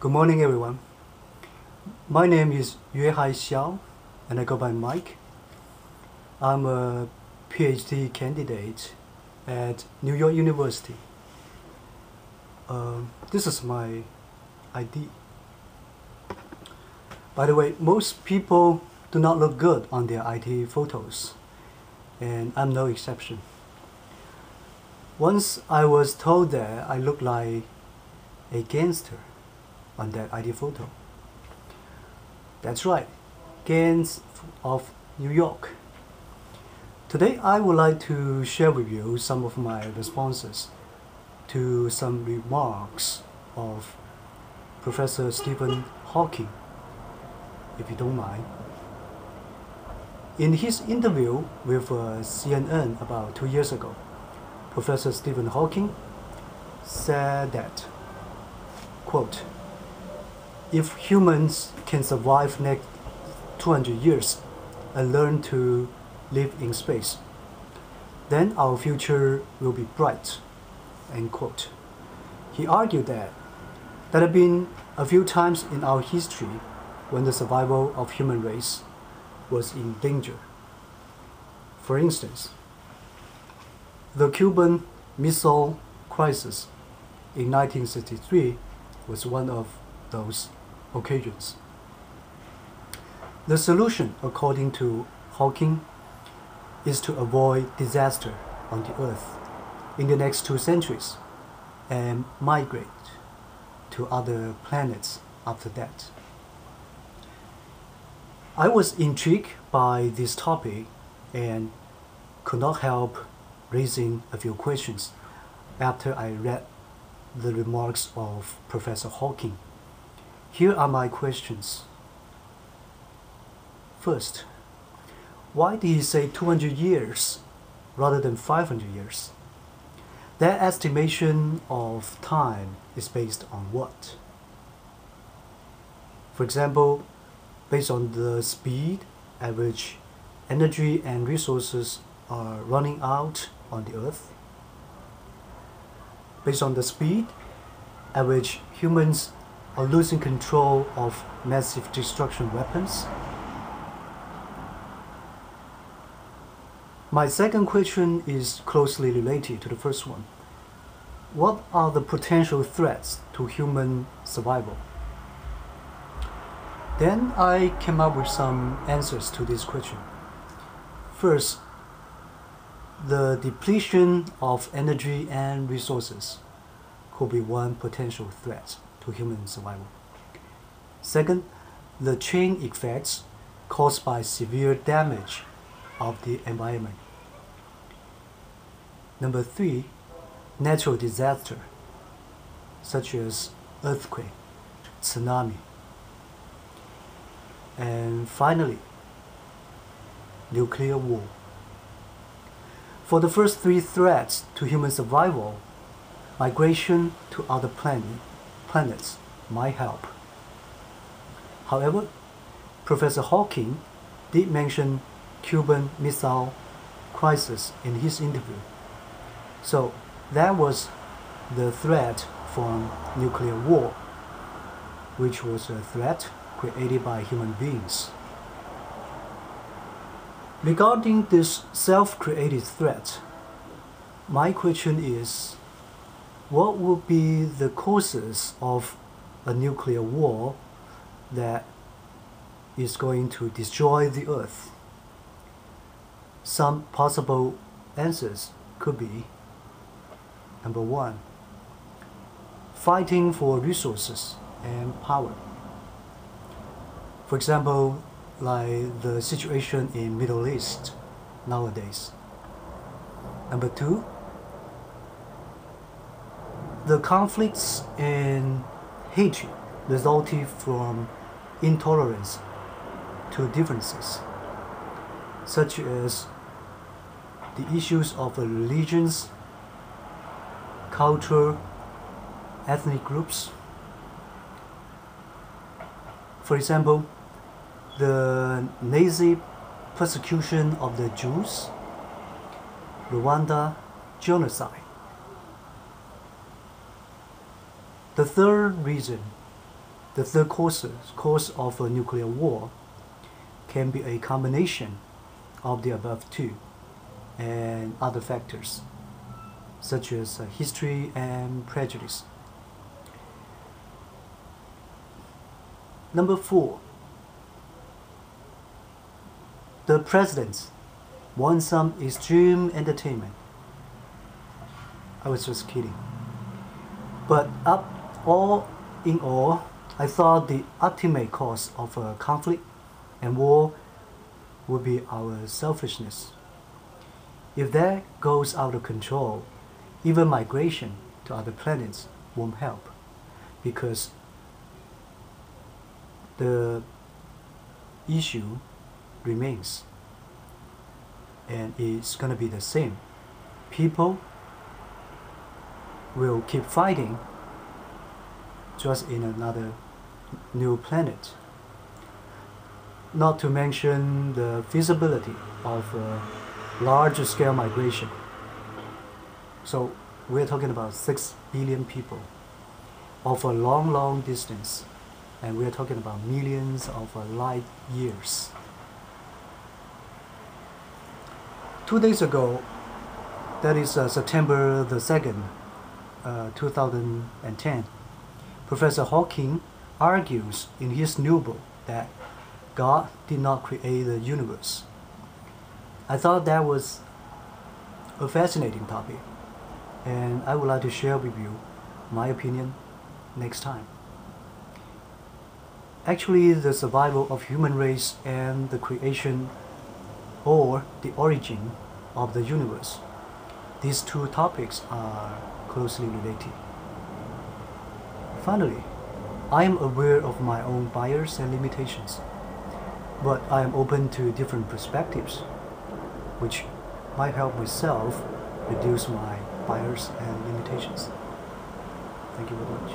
Good morning, everyone. My name is Yuehai Xiao, and I go by Mike. I'm a PhD candidate at New York University. This is my ID. By the way, most people do not look good on their ID photos, and I'm no exception. Once I was told that I look like a gangster on that ID photo. That's right, gangs of New York. Today I would like to share with you some of my responses to some remarks of Professor Stephen Hawking, if you don't mind. In his interview with CNN about 2 years ago, Professor Stephen Hawking said that, quote, "If humans can survive next 200 years and learn to live in space, then our future will be bright," end quote. He argued that there have been a few times in our history when the survival of human race was in danger. For instance, the Cuban Missile Crisis in 1963 was one of those occasions. The solution, according to Hawking, is to avoid disaster on the Earth in the next 2 centuries and migrate to other planets after that. I was intrigued by this topic and could not help raising a few questions after I read the remarks of Professor Hawking. Here are my questions. First, why did he say 200 years rather than 500 years? That estimation of time is based on what? For example, based on the speed at which energy and resources are running out on the Earth, based on the speed at which humans are losing control of massive destruction weapons. My second question is closely related to the first one. What are the potential threats to human survival? Then I came up with some answers to this question. First, the depletion of energy and resources could be one potential threat to human survival. Second, the chain effects caused by severe damage of the environment. Number 3, natural disaster, such as earthquake, tsunami. And finally, nuclear war. For the first 3 threats to human survival, migration to other planets might help. However, Professor Hawking did mention Cuban Missile Crisis in his interview. So that was the threat from nuclear war, which was a threat created by human beings. Regarding this self-created threat, my question is, what would be the causes of a nuclear war that is going to destroy the Earth? Some possible answers could be: number 1, fighting for resources and power. For example, like the situation in Middle East nowadays. Number 2, the conflicts and hatred resulting from intolerance to differences, such as the issues of religions, culture, ethnic groups. For example, the Nazi persecution of the Jews, Rwanda genocide. The third reason The third cause of a nuclear war can be a combination of the above two and other factors, such as history and prejudice. Number 4, the president wants some extreme entertainment. I was just kidding. But all in all, I thought the ultimate cause of a conflict and war would be our selfishness. If that goes out of control, even migration to other planets won't help, because the issue remains, and it's going to be the same. People will keep fighting, just in another new planet. Not to mention the feasibility of large-scale migration. So we're talking about 6 billion people of a long distance, and we're talking about millions of light years. 2 days ago, that is September the 2nd, 2010, Professor Hawking argues in his new book that God did not create the universe. I thought that was a fascinating topic, and I would like to share with you my opinion next time. Actually, the survival of human race and the creation or the origin of the universe, these two topics are closely related. Finally, I am aware of my own bias and limitations, but I am open to different perspectives, which might help myself reduce my bias and limitations. Thank you very much.